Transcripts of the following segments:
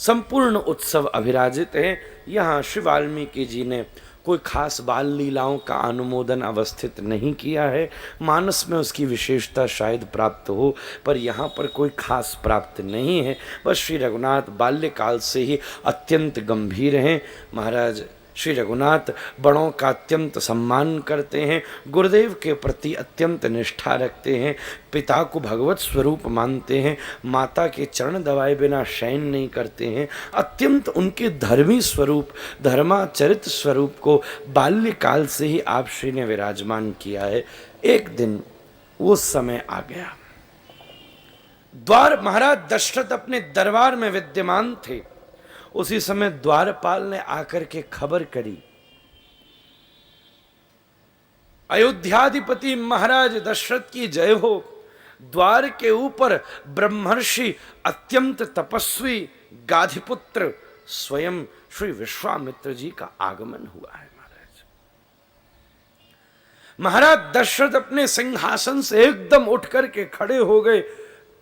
संपूर्ण उत्सव अभिराजित है। यहाँ श्री वाल्मीकि जी ने कोई खास बाल लीलाओं का अनुमोदन अवस्थित नहीं किया है। मानस में उसकी विशेषता शायद प्राप्त हो, पर यहाँ पर कोई खास प्राप्त नहीं है। बस श्री रघुनाथ बाल्यकाल से ही अत्यंत गंभीर हैं। महाराज श्री रघुनाथ बड़ों का अत्यंत सम्मान करते हैं, गुरुदेव के प्रति अत्यंत निष्ठा रखते हैं, पिता को भगवत स्वरूप मानते हैं, माता के चरण दबाए बिना शयन नहीं करते हैं। अत्यंत उनके धर्मी स्वरूप, धर्माचरित स्वरूप को बाल्यकाल से ही आप श्री ने विराजमान किया है। एक दिन वो समय आ गया, द्वार महाराज दशरथ अपने दरबार में विद्यमान थे। उसी समय द्वारपाल ने आकर के खबर करी, अयोध्याधिपति महाराज दशरथ की जय हो। द्वार के ऊपर ब्रह्मर्षि अत्यंत तपस्वी गाधिपुत्र स्वयं श्री विश्वामित्र जी का आगमन हुआ है। महाराज दशरथ अपने सिंहासन से एकदम उठ करके खड़े हो गए।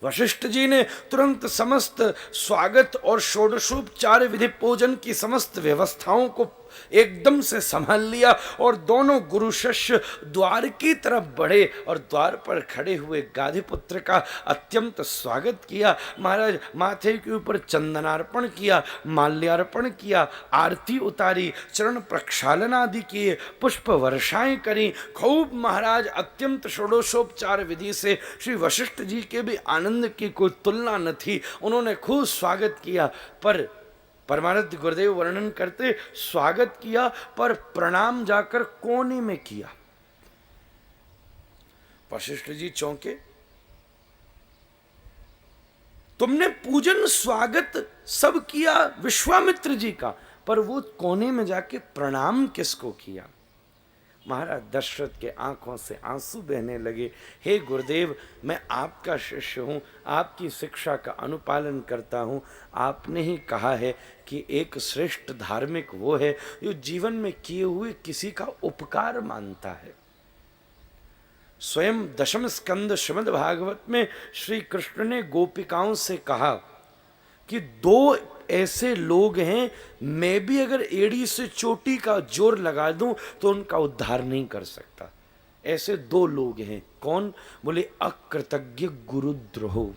वशिष्ठ जी ने तुरंत समस्त स्वागत और षोडशोपचार विधि पूजन की समस्त व्यवस्थाओं को एकदम से संभाल लिया और दोनों गुरु शिष्य द्वार की तरफ बढ़े और द्वार पर खड़े हुए गाधिपुत्र का अत्यंत स्वागत किया। महाराज माथे के ऊपर चंदनार्पण किया, माल्यार्पण किया, आरती उतारी, चरण प्रक्षालन आदि किए, पुष्प वर्षाएं करी। खूब महाराज अत्यंत षोडशोपचार विधि से श्री वशिष्ठ जी के भी आनंद की कोई तुलना न थी। उन्होंने खूब स्वागत किया, पर परमानंद गुरुदेव वर्णन करते, स्वागत किया पर प्रणाम जाकर कोने में किया। वशिष्ठ जी चौंके, तुमने पूजन स्वागत सब किया विश्वामित्र जी का, पर वो कोने में जाके प्रणाम किसको किया? महाराज दशरथ के आंखों से आंसू बहने लगे। हे गुरुदेव, मैं आपका शिष्य हूँ, आपकी शिक्षा का अनुपालन करता हूँ। आपने ही कहा है कि एक श्रेष्ठ धार्मिक वो है जो जीवन में किए हुए किसी का उपकार मानता है। स्वयं दशम स्कंद श्रीमद् भागवत में श्री कृष्ण ने गोपिकाओं से कहा कि दो ऐसे लोग हैं, मैं भी अगर एड़ी से चोटी का जोर लगा दूं तो उनका उद्धार नहीं कर सकता। ऐसे दो लोग हैं। कौन? बोले अकृतज्ञ गुरुद्रोह।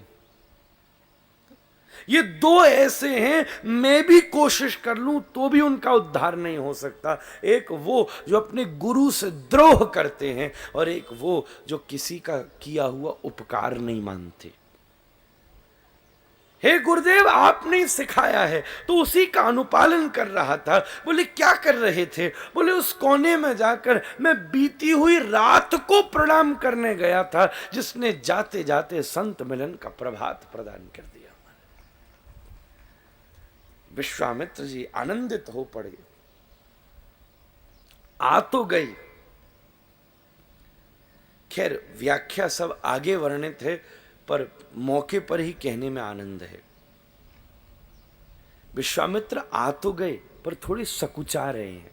ये दो ऐसे हैं, मैं भी कोशिश कर लूं तो भी उनका उद्धार नहीं हो सकता। एक वो जो अपने गुरु से द्रोह करते हैं और एक वो जो किसी का किया हुआ उपकार नहीं मानते। हे गुरुदेव, आपने सिखाया है, तो उसी का अनुपालन कर रहा था। बोले क्या कर रहे थे? बोले उस कोने में जाकर मैं बीती हुई रात को प्रणाम करने गया था, जिसने जाते जाते संत मिलन का प्रभात प्रदान कर दिया। विश्वामित्र जी आनंदित हो पड़े। आ तो गई, खैर व्याख्या सब आगे वर्णित है, पर मौके पर ही कहने में आनंद है। विश्वामित्र आ तो गए पर थोड़े सकुचा रहे हैं।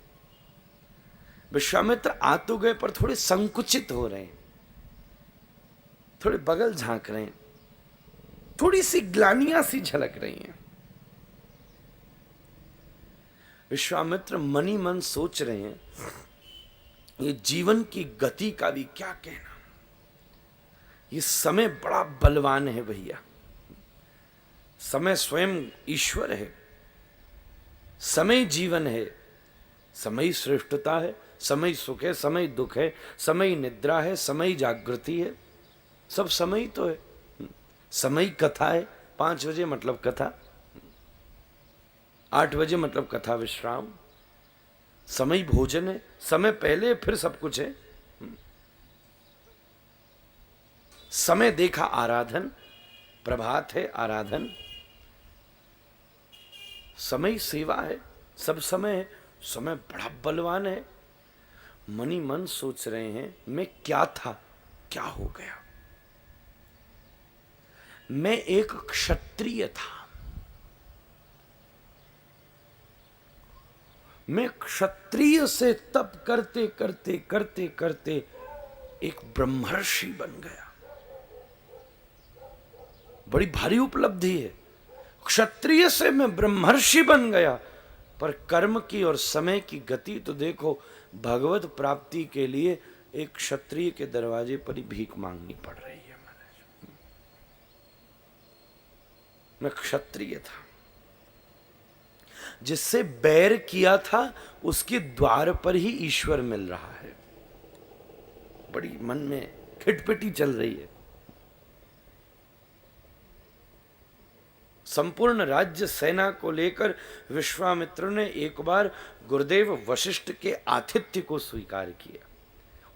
विश्वामित्र आ तो गए पर थोड़े संकुचित हो रहे हैं, थोड़े बगल झांक रहे हैं, थोड़ी सी ग्लानियां सी झलक रही हैं। विश्वामित्र मनी मन सोच रहे हैं, ये जीवन की गति का भी क्या कहना। ये समय बड़ा बलवान है भैया। समय स्वयं ईश्वर है, समय जीवन है, समय श्रेष्ठता है, समय सुख है, समय दुख है, समय निद्रा है, समय जागृति है, सब समय तो है। समय कथा है, 5 बजे मतलब कथा, 8 बजे मतलब कथा विश्राम। समय भोजन है, समय पहले फिर सब कुछ है। समय देखा आराधन, प्रभात है आराधन, समय सेवा है, सब समय है। समय बड़ा बलवान है। मनी मन सोच रहे हैं, मैं क्या था, क्या हो गया। मैं एक क्षत्रिय था, मैं क्षत्रिय से तप करते करते करते करते एक ब्रह्मर्षि बन गया। बड़ी भारी उपलब्धि है। क्षत्रिय से मैं ब्रह्मर्षि बन गया, पर कर्म की और समय की गति तो देखो, भगवत प्राप्ति के लिए एक क्षत्रिय के दरवाजे पर ही भीख मांगनी पड़ रही है महाराज। मैं क्षत्रिय था, जिससे बैर किया था उसके द्वार पर ही ईश्वर मिल रहा है। बड़ी मन में खिटपिटी चल रही है। संपूर्ण राज्य सेना को लेकर विश्वामित्र ने एक बार गुरुदेव वशिष्ठ के आतिथ्य को स्वीकार किया,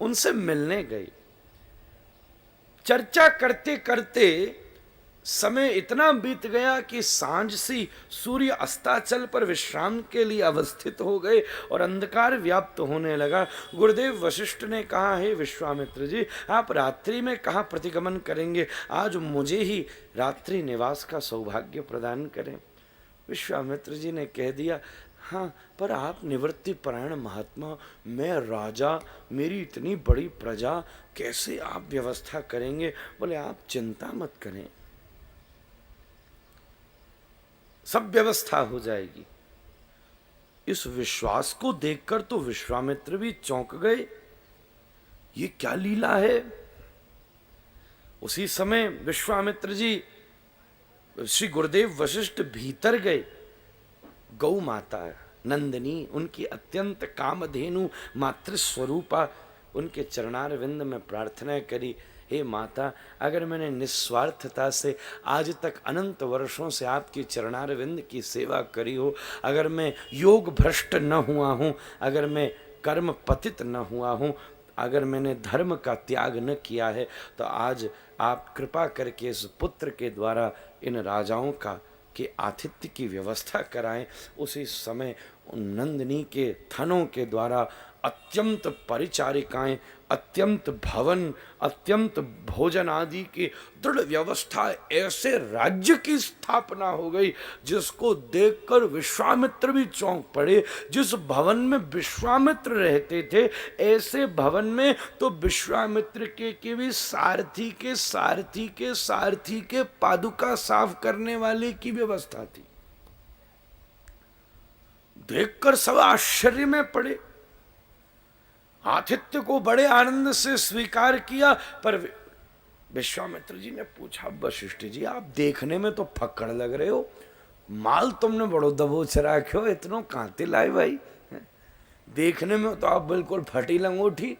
उनसे मिलने गए। चर्चा करते करते समय इतना बीत गया कि सांझ सी सूर्य अस्ताचल पर विश्राम के लिए अवस्थित हो गए और अंधकार व्याप्त होने लगा। गुरुदेव वशिष्ठ ने कहा, हे विश्वामित्र जी, आप रात्रि में कहाँ प्रतिगमन करेंगे, आज मुझे ही रात्रि निवास का सौभाग्य प्रदान करें। विश्वामित्र जी ने कह दिया, हाँ, पर आप निवृत्ति परायण महात्मा, मैं राजा, मेरी इतनी बड़ी प्रजा, कैसे आप व्यवस्था करेंगे। बोले, आप चिंता मत करें, सब व्यवस्था हो जाएगी। इस विश्वास को देखकर तो विश्वामित्र भी चौंक गए, ये क्या लीला है। उसी समय विश्वामित्र जी श्री गुरुदेव वशिष्ठ भीतर गए। गौ माता नंदिनी, उनकी अत्यंत कामधेनु मातृ स्वरूपा, उनके चरणारविंद में प्रार्थना करी, हे माता, अगर मैंने निस्वार्थता से आज तक अनंत वर्षों से आपकी चरणारविंद की सेवा करी हो, अगर मैं योग भ्रष्ट न हुआ हूँ, अगर मैं कर्म पतित न हुआ हूँ, अगर मैंने धर्म का त्याग न किया है, तो आज आप कृपा करके इस पुत्र के द्वारा इन राजाओं का के आतिथ्य की व्यवस्था कराएं। उसी समय उन नंदिनी के थनों के द्वारा अत्यंत परिचारिकाएं, अत्यंत भवन, अत्यंत भोजन आदि की दृढ़ व्यवस्था, ऐसे राज्य की स्थापना हो गई जिसको देखकर विश्वामित्र भी चौंक पड़े। जिस भवन में विश्वामित्र रहते थे, ऐसे भवन में तो विश्वामित्र के भी सारथी के सारथी के सारथी के पादुका साफ करने वाले की व्यवस्था थी। देखकर सब आश्चर्य में पड़े। आतिथ्य को बड़े आनंद से स्वीकार किया, पर विश्वामित्र जी ने पूछा, वशिष्ठ जी, आप देखने में तो फक्कड़ लग रहे हो, माल तुमने बड़ो दबोच रखो, इतनो कांते लाए भाई, देखने में तो आप बिल्कुल फटी लंगोटी।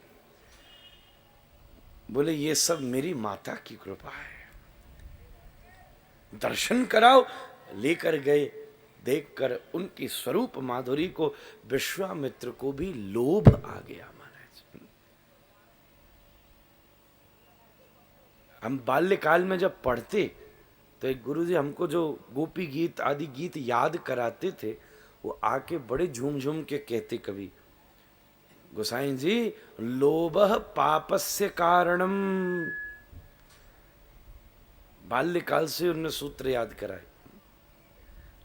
बोले, ये सब मेरी माता की कृपा है, दर्शन कराओ। लेकर गए। देखकर उनकी स्वरूप माधुरी को विश्वामित्र को भी लोभ आ गया। हम बाल्यकाल में जब पढ़ते तो एक गुरुजी हमको जो गोपी गीत आदि गीत याद कराते थे, वो आके बड़े झूम झूम के कहते कभी, गोसाई जी, लोभः पापस्य कारणम। बाल्यकाल से उन्होंने सूत्र याद कराए।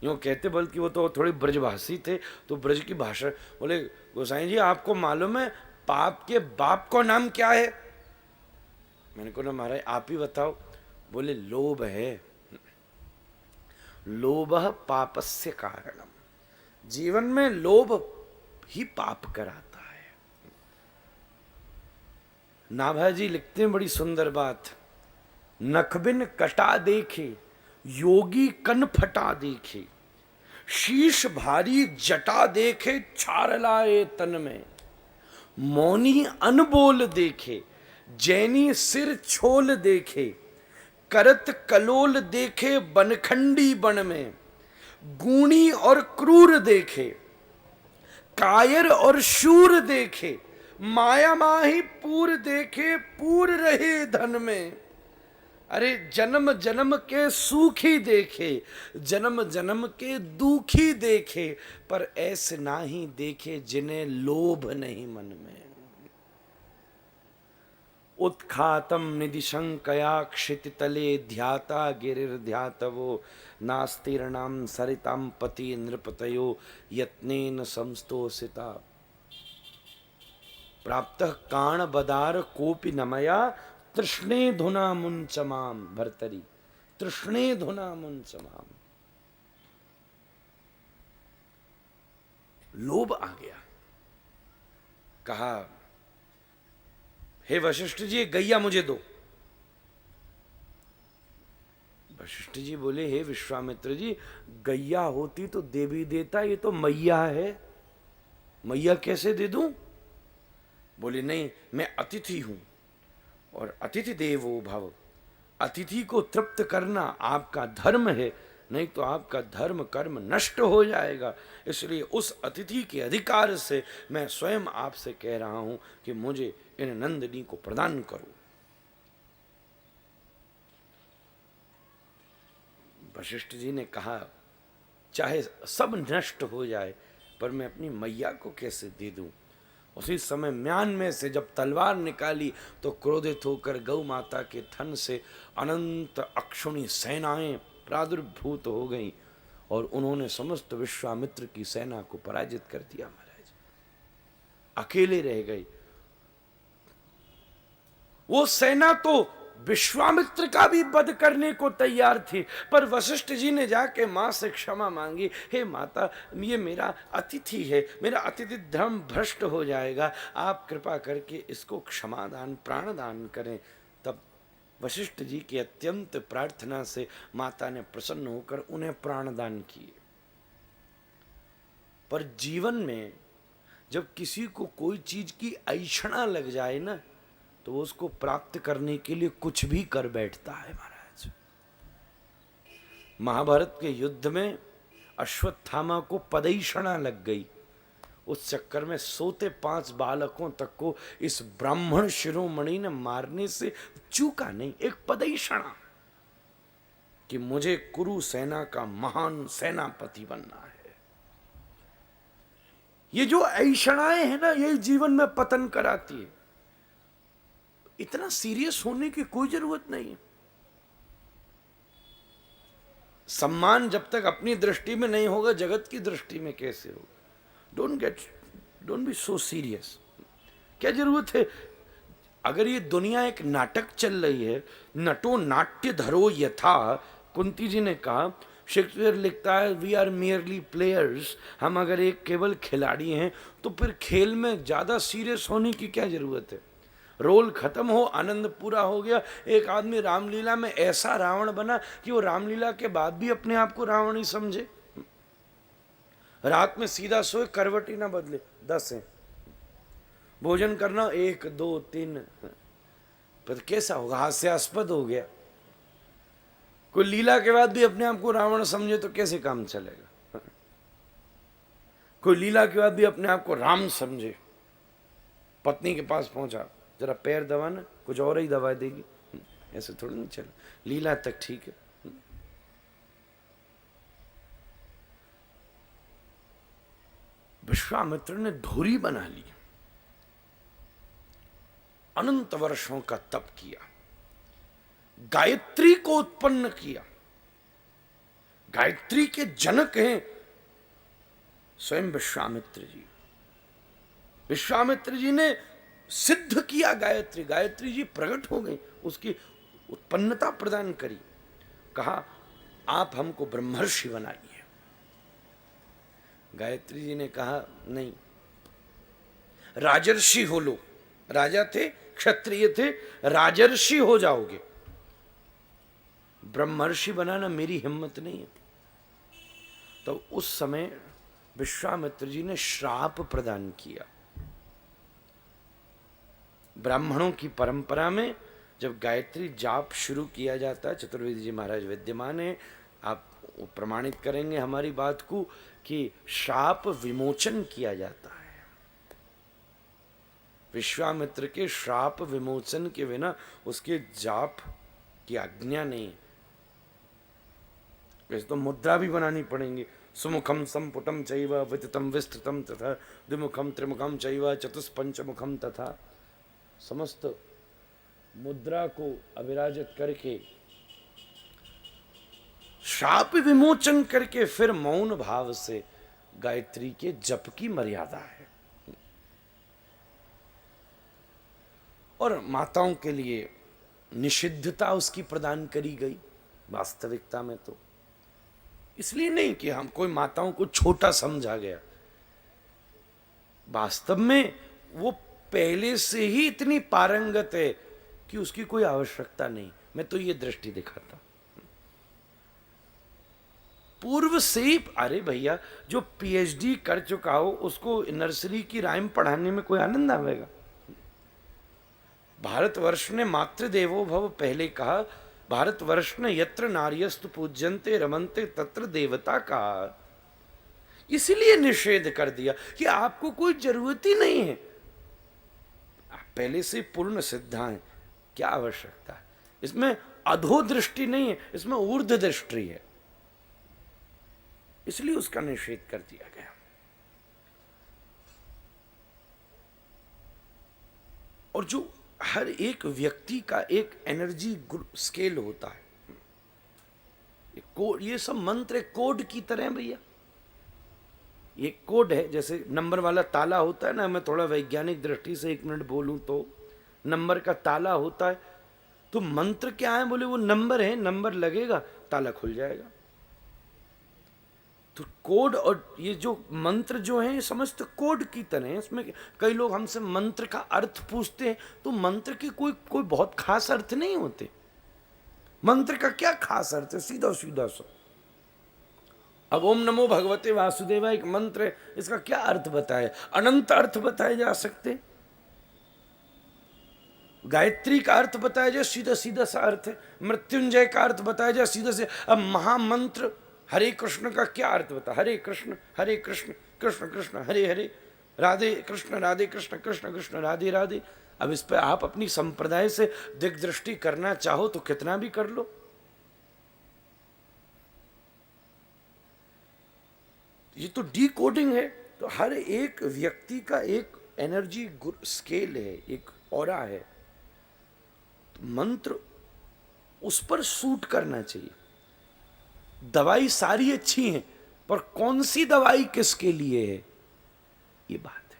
यूँ कहते, बल्कि वो तो थोड़े ब्रजभाषी थे, तो ब्रज की भाषा। बोले, गोसाई जी, आपको मालूम है पाप के बाप का नाम क्या है? मैंने कहा, महाराज आप ही बताओ। बोले, लोभ है। लोभः पापस्य कारणम। जीवन में लोभ ही पाप कराता है। नाभाजी लिखते हैं बड़ी सुंदर बात, नखबिन कटा देखे योगी कन फटा देखे, शीश भारी जटा देखे छार लाए तन में, मौनी अनबोल देखे जैनी सिर छोल देखे, करत कलोल देखे बनखंडी बन में, गूणी और क्रूर देखे, कायर और शूर देखे, माया माही पूर देखे पूर रहे धन में। अरे जन्म जन्म के सुखी देखे, जन्म जन्म के दुखी देखे, पर ऐसे ना ही देखे जिन्हें लोभ नहीं मन में। उत्खातम निदिशंकया क्षितितले ध्याता गिरिर्ध्यातवो, नास्तीर्णाम सरिताम पति नृपतयो यत्नेन संस्तोषिता। प्राप्तः काण बदार कोपि नमया, तृष्णे धुना मुंचमाम। भर्तरी, तृष्णे धुना मुंचमाम। लोभ आ गया। कहा, हे वशिष्ठ जी, गैया मुझे दो। वशिष्ठ जी बोले, हे विश्वामित्र जी, गैया होती तो देवी देता, ये तो मैया है, मैया कैसे दे दूं? बोले, नहीं, मैं अतिथि हूं और अतिथि देवो भव, अतिथि को तृप्त करना आपका धर्म है, नहीं तो आपका धर्म कर्म नष्ट हो जाएगा। इसलिए उस अतिथि के अधिकार से मैं स्वयं आपसे कह रहा हूं कि मुझे इन नंदिनी को प्रदान करो। वशिष्ठ जी ने कहा, चाहे सब नष्ट हो जाए पर मैं अपनी मैया को कैसे दे दूं। उसी समय म्यान में से जब तलवार निकाली तो क्रोधित होकर गौ माता के थन से अनंत अक्षुणी सेनाएं प्रादुर्भूत हो गईं और उन्होंने समस्त विश्वामित्र की सेना को पराजित कर दिया। महाराज अकेले रह गए। वो सेना तो विश्वामित्र का भी वध करने को तैयार थी, पर वशिष्ठ जी ने जाके मां से क्षमा मांगी, हे माता, ये मेरा अतिथि है, मेरा अतिथि धर्म भ्रष्ट हो जाएगा, आप कृपा करके इसको क्षमादान प्राणदान करें। तब वशिष्ठ जी की अत्यंत प्रार्थना से माता ने प्रसन्न होकर उन्हें प्राणदान किए। पर जीवन में जब किसी को कोई चीज की ऐषणा लग जाए ना, तो वो उसको प्राप्त करने के लिए कुछ भी कर बैठता है। महाराज महाभारत के युद्ध में अश्वत्थामा को पदैषणा लग गई, उस चक्कर में सोते 5 बालकों तक को इस ब्राह्मण शिरोमणि ने मारने से चूका नहीं। एक पदैषणा कि मुझे कुरु सेना का महान सेनापति बनना है। ये जो ऐषणाएं है ना, यही जीवन में पतन कराती है। इतना सीरियस होने की कोई जरूरत नहीं है। सम्मान जब तक अपनी दृष्टि में नहीं होगा, जगत की दृष्टि में कैसे होगा? Don't be so serious. क्या जरूरत है? अगर ये दुनिया एक नाटक चल रही है, नटो नाट्य धरो यथा, कुंती जी ने कहा, शेक्सपियर लिखता है, वी आर मियरली प्लेयर्स, हम अगर एक केवल खिलाड़ी हैं तो फिर खेल में ज्यादा सीरियस होने की क्या जरूरत है? रोल खत्म हो, आनंद पूरा हो गया। एक आदमी रामलीला में ऐसा रावण बना कि वो रामलीला के बाद भी अपने आप को रावण ही समझे। रात में सीधा सोए, करवट ही ना बदले, 10 है। भोजन करना 1 2 3, पर कैसा होगा? हास्यास्पद हो गया। कोई लीला के बाद भी अपने आप को रावण समझे तो कैसे काम चलेगा? कोई लीला के बाद भी अपने आप को राम समझे, पत्नी के पास पहुंचा, जरा पैर दबाना, कुछ और ही दबा देगी, ऐसे थोड़ा नहीं चला। लीला तक ठीक है। विश्वामित्र ने धुरी बना ली, अनंत वर्षों का तप किया, गायत्री को उत्पन्न किया। गायत्री के जनक हैं स्वयं विश्वामित्र जी। विश्वामित्र जी ने सिद्ध किया गायत्री, गायत्री जी प्रकट हो गई, उसकी उत्पन्नता प्रदान करी। कहा, आप हमको ब्रह्मर्षि बनाइए। गायत्री जी ने कहा, नहीं, राजर्षि हो लो। राजा थे, क्षत्रिय थे, राजर्षि हो जाओगे, ब्रह्मर्षि बनाना मेरी हिम्मत नहीं है। तो उस समय विश्वामित्र जी ने श्राप प्रदान किया। ब्राह्मणों की परंपरा में जब गायत्री जाप शुरू किया जाता है, चतुर्वेदी जी महाराज विद्यमान है, आप प्रमाणित करेंगे हमारी बात को, कि श्राप विमोचन किया जाता है। विश्वामित्र के श्राप विमोचन के बिना उसके जाप की आज्ञा नहीं। वैसे तो मुद्रा भी बनानी पड़ेंगी, सुमुखम संपुटम चैव विततम विस्तृतम तथा द्विमुखम त्रिमुखम चैव चतुष्पंचमुखम तथा, समस्त मुद्रा को अविराजित करके शाप विमोचन करके फिर मौन भाव से गायत्री के जप की मर्यादा है। और माताओं के लिए निषिद्धता उसकी प्रदान करी गई वास्तविकता में। तो इसलिए नहीं कि हम कोई माताओं को छोटा समझा गया, वास्तव में वो पहले से ही इतनी पारंगत है कि उसकी कोई आवश्यकता नहीं। मैं तो ये दृष्टि दिखाता पूर्व से ही। अरे भैया, जो पीएचडी कर चुका हो उसको नर्सरी की राइम पढ़ाने में कोई आनंद आवेगा? भारतवर्ष ने मातृदेवो भव पहले कहा, भारतवर्ष ने यत्र नार्यस्तु पूज्यन्ते रमन्ते तत्र देवता कहा। इसलिए निषेध कर दिया कि आपको कोई जरूरत ही नहीं है, आप पहले से पूर्ण सिद्ध हैं, क्या आवश्यकता है? इसमें अधो दृष्टि नहीं है, इसमें ऊर्ध्व दृष्टि है, इसलिए उसका निषेध कर दिया गया। और जो हर एक व्यक्ति का एक एनर्जी स्केल होता है, ये सब मंत्र कोड की तरह है भैया। ये कोड है, जैसे नंबर वाला ताला होता है ना, मैं थोड़ा वैज्ञानिक दृष्टि से 1 मिनट बोलूं तो नंबर का ताला होता है, तो मंत्र क्या है? बोले वो नंबर है, नंबर लगेगा ताला खुल जाएगा। तो कोड और ये जो मंत्र जो है ये समस्त कोड की तरह है। इसमें कई लोग हमसे मंत्र का अर्थ पूछते हैं, तो मंत्र के कोई बहुत खास अर्थ नहीं होते। मंत्र का क्या खास अर्थ है? सीधा सीधा सा। अब ओम नमो भगवते वासुदेवाय एक मंत्र है, इसका क्या अर्थ बताए? अनंत अर्थ बताए जा सकते। गायत्री का अर्थ बताया जाए, सीधा सीधा सा अर्थ है। मृत्युंजय का अर्थ बताया जाए, सीधा से। अब महामंत्र हरे कृष्ण का क्या अर्थ बता? हरे कृष्ण कृष्ण कृष्ण हरे हरे, राधे कृष्ण कृष्ण कृष्ण राधे राधे। अब इस पे आप अपनी संप्रदाय से दिग्दृष्टि करना चाहो तो कितना भी कर लो। ये तो डीकोडिंग है। तो हर एक व्यक्ति का एक एनर्जी स्केल है, एक ऑरा है, तो मंत्र उस पर सूट करना चाहिए। दवाई सारी अच्छी है, पर कौन सी दवाई किसके लिए है, ये बात है।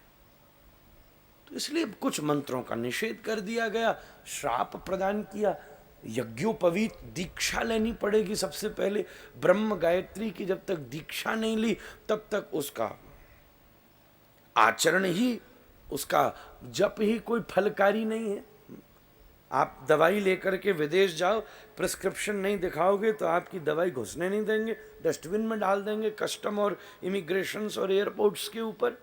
तो इसलिए कुछ मंत्रों का निषेध कर दिया गया, श्राप प्रदान किया। यज्ञोपवीत दीक्षा लेनी पड़ेगी सबसे पहले। ब्रह्म गायत्री की जब तक दीक्षा नहीं ली तब तक उसका आचरण ही, उसका जप ही कोई फलकारी नहीं है। आप दवाई लेकर के विदेश जाओ, प्रिस्क्रिप्शन नहीं दिखाओगे तो आपकी दवाई घुसने नहीं देंगे, डस्टबिन में डाल देंगे कस्टम और इमिग्रेशंस और एयरपोर्ट्स के ऊपर।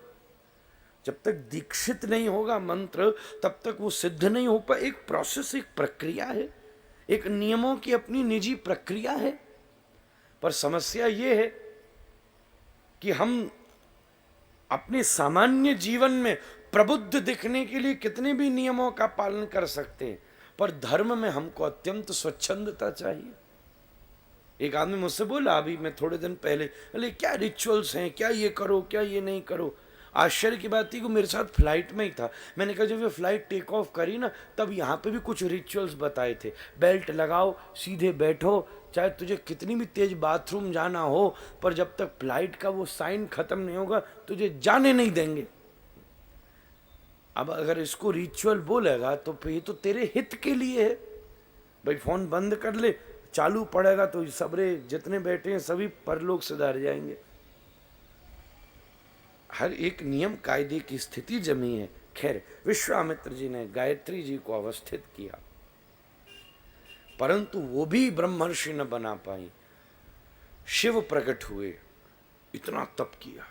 जब तक दीक्षित नहीं होगा मंत्र तब तक वो सिद्ध नहीं हो पाए। एक प्रोसेस, एक प्रक्रिया है, एक नियमों की अपनी निजी प्रक्रिया है। पर समस्या ये है कि हम अपने सामान्य जीवन में प्रबुद्ध दिखने के लिए कितने भी नियमों का पालन कर सकते हैं, पर धर्म में हमको अत्यंत स्वच्छंदता चाहिए। एक आदमी मुझसे बोला अभी, मैं थोड़े दिन पहले, बोले क्या रिचुअल्स हैं, क्या ये करो, क्या ये नहीं करो। आश्चर्य की बात थी कि मेरे साथ फ्लाइट में ही था। मैंने कहा जब ये फ्लाइट टेक ऑफ करी ना, तब यहाँ पे भी कुछ रिचुअल्स बताए थे। बेल्ट लगाओ, सीधे बैठो, चाहे तुझे कितनी भी तेज बाथरूम जाना हो, पर जब तक फ्लाइट का वो साइन खत्म नहीं होगा तुझे जाने नहीं देंगे। अब अगर इसको रिचुअल बोलेगा तो फिर ये तो तेरे हित के लिए है। भाई फोन बंद कर ले, चालू पड़ेगा तो सबरे जितने बैठे हैं सभी परलोक सुधार जाएंगे। हर एक नियम कायदे की स्थिति जमी है। खैर, विश्वामित्र जी ने गायत्री जी को अवस्थित किया, परंतु वो भी ब्रह्मर्षि न बना पाई। शिव प्रकट हुए, इतना तप किया।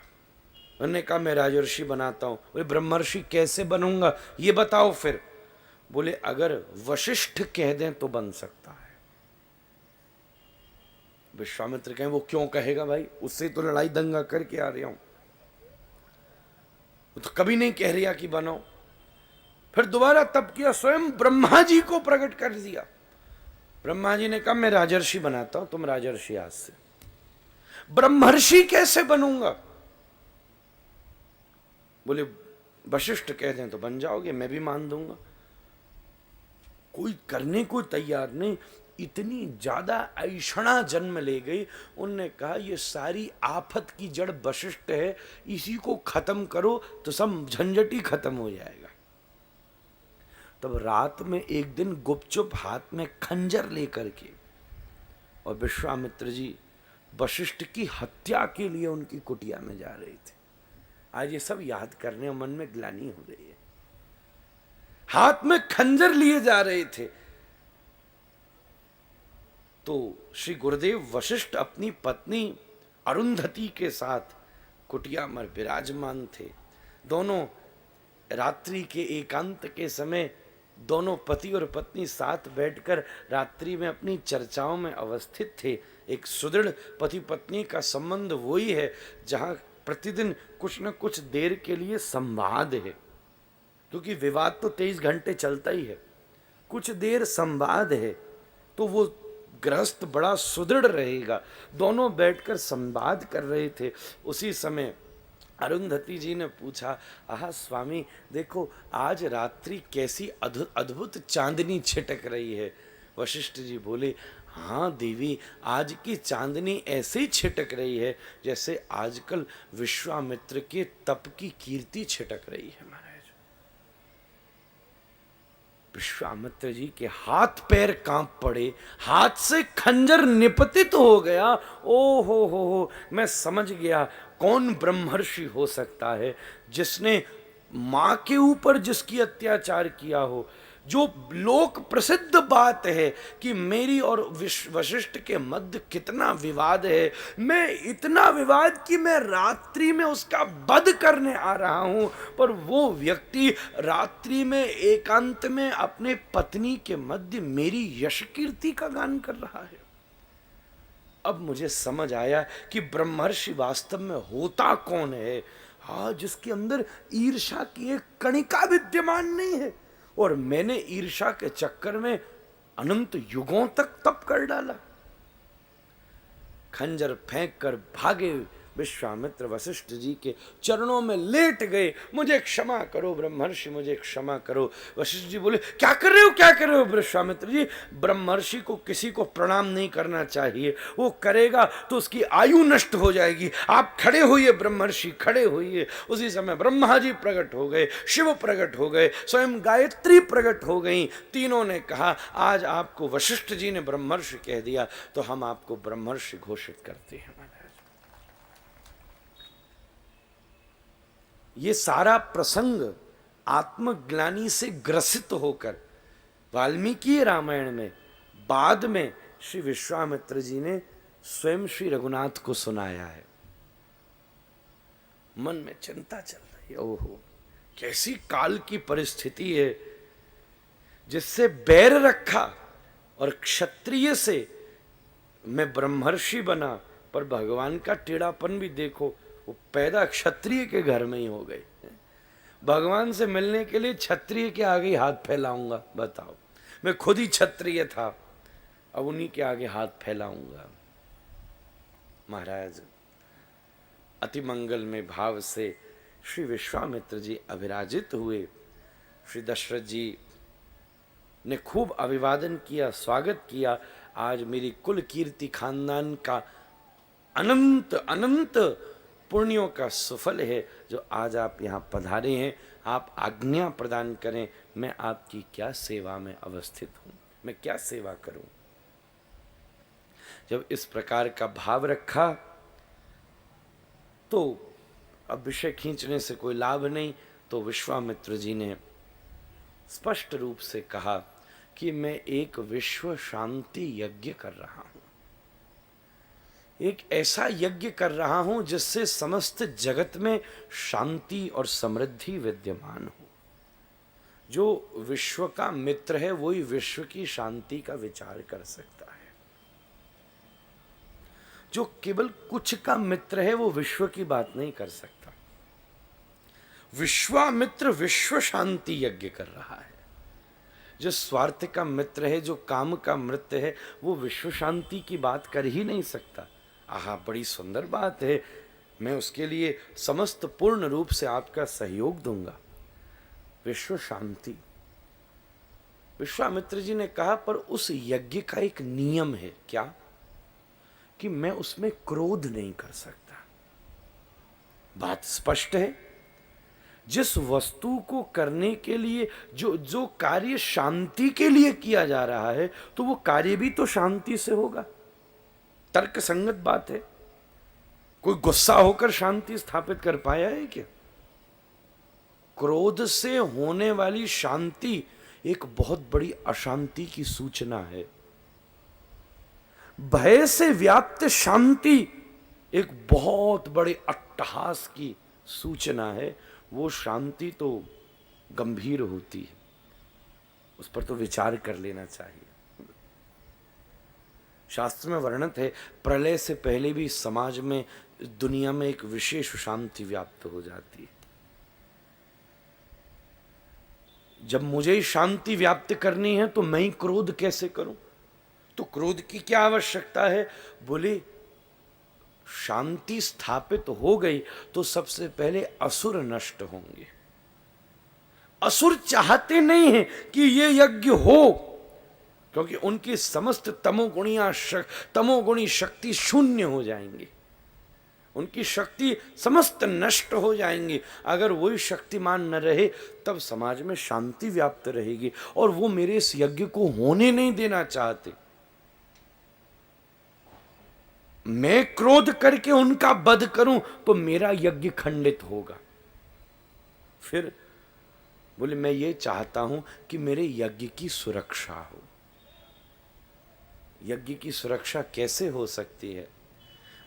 उन्होंने कहा मैं राजर्षि बनाता हूं। बोले ब्रह्मर्षि कैसे बनूंगा ये बताओ फिर। बोले अगर वशिष्ठ कह दें तो बन सकता है। विश्वामित्र कहें वो क्यों कहेगा भाई, उससे तो लड़ाई दंगा करके आ रहा हूं, वो तो कभी नहीं कह रिया कि बनो। फिर दोबारा तप किया, स्वयं ब्रह्मा जी को प्रकट कर दिया। ब्रह्मा जी ने कहा मैं राजर्षि बनाता हूं, तुम राजर्षि आज से। ब्रह्मर्षि कैसे बनूंगा? बोले वशिष्ठ कह दें तो बन जाओगे, मैं भी मान दूंगा। कोई करने को तैयार नहीं। इतनी ज्यादा ऐषणा जन्म ले गई। उनने कहा ये सारी आफत की जड़ वशिष्ठ है, इसी को खत्म करो तो सब झंझट ही खत्म हो जाएगा। तब रात में एक दिन गुपचुप हाथ में खंजर लेकर के और विश्वामित्र जी वशिष्ठ की हत्या के लिए उनकी कुटिया में जा रहे थे। आज ये सब याद करने और मन में ग्लानि हो रही है। हाथ में खंजर लिए जा रहे थे तो श्री गुरुदेव वशिष्ठ अपनी पत्नी अरुंधति के साथ कुटिया में विराजमान थे। दोनों रात्रि के एकांत के समय दोनों पति और पत्नी साथ बैठकर रात्रि में अपनी चर्चाओं में अवस्थित थे। एक सुदृढ़ पति पत्नी का संबंध वही है जहां प्रतिदिन कुछ न कुछ देर के लिए संवाद है, क्योंकि विवाद तो 23 घंटे चलता ही है। कुछ देर संवाद है तो वो गृहस्थ बड़ा सुदृढ़ रहेगा। दोनों बैठकर संवाद कर रहे थे। उसी समय अरुंधति जी ने पूछा, आहा स्वामी देखो आज रात्रि कैसी अद्भुत चांदनी छिटक रही है। वशिष्ठ जी बोले, हाँ देवी, आज की चांदनी ऐसे ही छिटक रही है जैसे आजकल विश्वामित्र के तप की कीर्ति छिटक रही है। महाराज विश्वामित्र जी के हाथ पैर कांप पड़े, हाथ से खंजर निपतित हो गया। ओ हो, मैं समझ गया कौन ब्रह्मर्षि हो सकता है जिसने मां के ऊपर जिसकी अत्याचार किया हो। जो लोक प्रसिद्ध बात है कि मेरी और वशिष्ठ के मध्य कितना विवाद है, मैं इतना विवाद कि मैं रात्रि में उसका वध करने आ रहा हूं, पर वो व्यक्ति रात्रि में एकांत में अपने पत्नी के मध्य मेरी यश कीर्ति का गान कर रहा है। अब मुझे समझ आया कि ब्रह्मर्षि वास्तव में होता कौन है। हाँ, जिसके अंदर ईर्ष्या की एक कणिका विद्यमान नहीं है। और मैंने ईर्ष्या के चक्कर में अनंत युगों तक तप कर डाला। खंजर फेंक कर भागे विश्वामित्र वशिष्ठ जी के चरणों में लेट गए। मुझे क्षमा करो ब्रह्मर्षि, मुझे क्षमा करो। वशिष्ठ जी बोले, क्या कर रहे हो, क्या कर रहे हो विश्वामित्र जी? ब्रह्मर्षि को किसी को प्रणाम नहीं करना चाहिए, वो करेगा तो उसकी आयु नष्ट हो जाएगी। आप खड़े होइए ब्रह्मर्षि, खड़े होइए। उसी समय ब्रह्मा जी प्रकट हो गए, शिव प्रकट हो गए, स्वयं गायत्री प्रकट हो गई। तीनों ने कहा, आज आपको वशिष्ठ जी ने ब्रह्मर्षि कह दिया तो हम आपको ब्रह्मर्षि घोषित करते हैं। ये सारा प्रसंग आत्मग्लानि से ग्रसित होकर वाल्मीकि रामायण में बाद में श्री विश्वामित्र जी ने स्वयं श्री रघुनाथ को सुनाया है। मन में चिंता चल रही है, ओहो कैसी काल की परिस्थिति है जिससे बैर रखा और क्षत्रिय से मैं ब्रह्मर्षि बना, पर भगवान का टेढ़ापन भी देखो, वो पैदा क्षत्रिय के घर में ही हो गए। भगवान से मिलने के लिए क्षत्रिय के आगे हाथ फैलाऊंगा, बताओ। मैं खुद ही क्षत्रिय था, अब उन्हीं के आगे हाथ फैलाऊंगा। महाराज अति मंगल में भाव से श्री विश्वामित्र जी अभिराजित हुए। श्री दशरथ जी ने खूब अभिवादन किया, स्वागत किया। आज मेरी कुल कीर्ति खानदान का अनंत अनंत पुण्यों का सुफल है जो आज आप यहाँ पधारे हैं। आप आज्ञा प्रदान करें, मैं आपकी क्या सेवा में अवस्थित हूँ, मैं क्या सेवा करूँ। जब इस प्रकार का भाव रखा तो अब विषय खींचने से कोई लाभ नहीं, तो विश्वामित्र जी ने स्पष्ट रूप से कहा कि मैं एक विश्व शांति यज्ञ कर रहा हूं, एक ऐसा यज्ञ कर रहा हूं जिससे समस्त जगत में शांति और समृद्धि विद्यमान हो। जो विश्व का मित्र है वही विश्व की शांति का विचार कर सकता है। जो केवल कुछ का मित्र है वो विश्व की बात नहीं कर सकता। विश्वामित्र विश्व शांति यज्ञ कर रहा है। जो स्वार्थ का मित्र है, जो काम का मित्र है, वो विश्व शांति की बात कर ही नहीं सकता। आहा, बड़ी सुंदर बात है, मैं उसके लिए समस्त पूर्ण रूप से आपका सहयोग दूंगा। विश्व शांति। विश्वामित्र जी ने कहा, पर उस यज्ञ का एक नियम है। क्या? कि मैं उसमें क्रोध नहीं कर सकता। बात स्पष्ट है। जिस वस्तु को करने के लिए जो कार्य शांति के लिए किया जा रहा है, तो वो कार्य भी तो शांति से होगा। तर्क संगत बात है। कोई गुस्सा होकर शांति स्थापित कर पाया है क्या? क्रोध से होने वाली शांति एक बहुत बड़ी अशांति की सूचना है। भय से व्याप्त शांति एक बहुत बड़े अट्टहास की सूचना है। वो शांति तो गंभीर होती है, उस पर तो विचार कर लेना चाहिए। शास्त्र में वर्णित है, प्रलय से पहले भी समाज में, दुनिया में एक विशेष शांति व्याप्त हो जाती है। जब मुझे शांति व्याप्त करनी है तो मैं ही क्रोध कैसे करूं? तो क्रोध की क्या आवश्यकता है? बोले शांति स्थापित हो गई तो सबसे पहले असुर नष्ट होंगे। असुर चाहते नहीं हैं कि ये यज्ञ हो, क्योंकि उनकी समस्त तमोगुणी शक्ति शून्य हो जाएंगी, उनकी शक्ति समस्त नष्ट हो जाएंगी। अगर वही शक्तिमान न रहे तब समाज में शांति व्याप्त रहेगी, और वो मेरे इस यज्ञ को होने नहीं देना चाहते। मैं क्रोध करके उनका वध करूं तो मेरा यज्ञ खंडित होगा। फिर बोले मैं ये चाहता हूं कि मेरे यज्ञ की सुरक्षा हो। यज्ञ की सुरक्षा कैसे हो सकती है?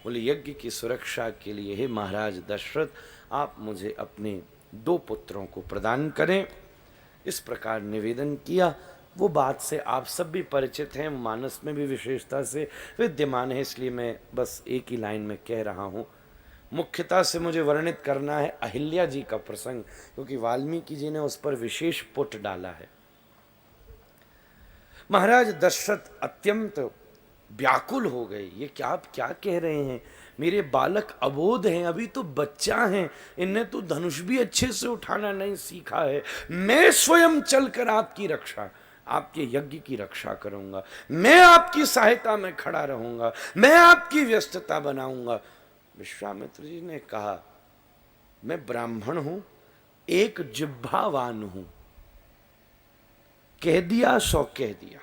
बोले यज्ञ की सुरक्षा के लिए हे महाराज दशरथ, आप मुझे अपने 2 पुत्रों को प्रदान करें। इस प्रकार निवेदन किया। वो बात से आप सब भी परिचित हैं, मानस में भी विशेषता से विद्यमान है, इसलिए मैं बस एक ही लाइन में कह रहा हूँ। मुख्यतः से मुझे वर्णित करना है अहिल्या जी का प्रसंग, क्योंकि वाल्मीकि जी ने उस पर विशेष पुट डाला है। महाराज दशरथ अत्यंत व्याकुल हो गए। ये क्या, आप क्या कह रहे हैं? मेरे बालक अबोध हैं, अभी तो बच्चा हैं, इन्हें तो धनुष भी अच्छे से उठाना नहीं सीखा है। मैं स्वयं चलकर आपकी रक्षा, आपके यज्ञ की रक्षा करूंगा, मैं आपकी सहायता में खड़ा रहूंगा, मैं आपकी व्यस्तता बनाऊंगा। विश्वामित्र जी ने कहा, मैं ब्राह्मण हूं, एक जिह्वावान हूं, कह दिया सो कह दिया।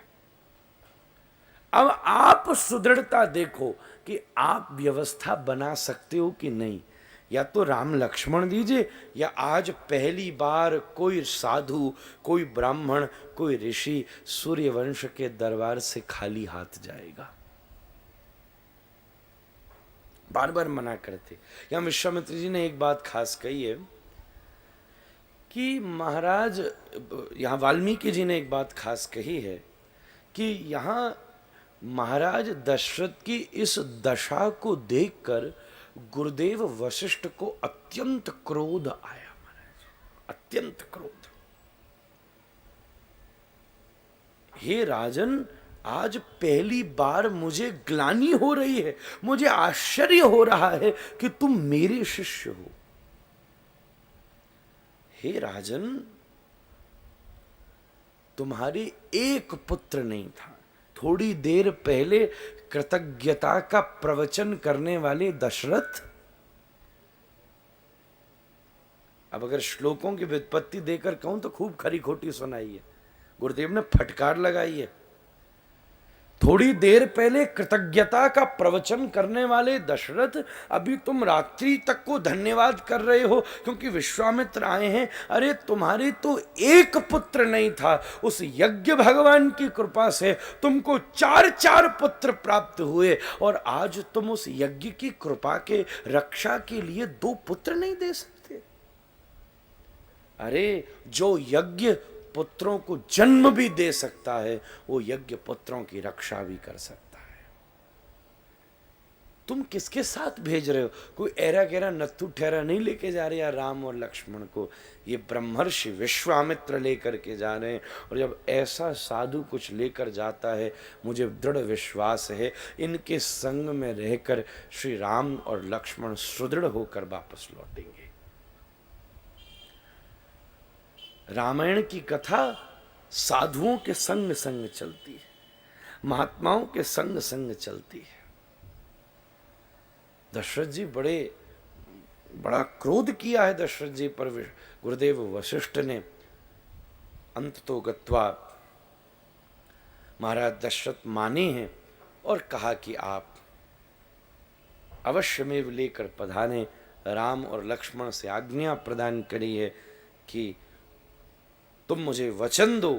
अब आप सुदृढ़ता देखो कि आप व्यवस्था बना सकते हो कि नहीं। या तो राम लक्ष्मण दीजिए, या आज पहली बार कोई साधु, कोई ब्राह्मण, कोई ऋषि सूर्यवंश के दरबार से खाली हाथ जाएगा। बार बार मना करते। या विश्वामित्र जी ने एक बात खास कही है कि महाराज, यहाँ वाल्मीकि जी ने एक बात खास कही है कि यहाँ महाराज दशरथ की इस दशा को देखकर गुरुदेव वशिष्ठ को अत्यंत क्रोध आया। महाराज अत्यंत क्रोध। हे राजन, आज पहली बार मुझे ग्लानि हो रही है, मुझे आश्चर्य हो रहा है कि तुम मेरे शिष्य हो। हे राजन, तुम्हारे एक पुत्र नहीं था। थोड़ी देर पहले कृतज्ञता का प्रवचन करने वाले दशरथ, अब अगर श्लोकों की व्युत्पत्ति देकर कहूं तो खूब खरी खोटी सुनाई है, गुरुदेव ने फटकार लगाई है। थोड़ी देर पहले कृतज्ञता का प्रवचन करने वाले दशरथ, अभी तुम रात्रि तक को धन्यवाद कर रहे हो क्योंकि विश्वामित्र आए हैं। अरे तुम्हारे तो एक पुत्र नहीं था, उस यज्ञ भगवान की कृपा से तुमको 4 पुत्र प्राप्त हुए, और आज तुम उस यज्ञ की कृपा के रक्षा के लिए 2 पुत्र नहीं दे सकते। अरे जो यज्ञ पुत्रों को जन्म भी दे सकता है, वो यज्ञ पुत्रों की रक्षा भी कर सकता है। तुम किसके साथ भेज रहे हो? कोई ऐरा गहरा नत्थु ठहरा नहीं लेके जा रहे हैं राम और लक्ष्मण को, ये ब्रह्मर्षि विश्वामित्र लेकर के जा रहे हैं। और जब ऐसा साधु कुछ लेकर जाता है, मुझे दृढ़ विश्वास है इनके संग में रहकर श्री राम और लक्ष्मण सुदृढ़ होकर वापस लौटेंगे। रामायण की कथा साधुओं के संग संग चलती है, महात्माओं के संग संग चलती है। दशरथ जी बड़ा क्रोध किया है दशरथ जी पर गुरुदेव वशिष्ठ ने। अंत तो गत्वा महाराज दशरथ माने हैं और कहा कि आप अवश्यमेव लेकर पधारें। राम और लक्ष्मण से आज्ञा प्रदान करी है कि तुम मुझे वचन दो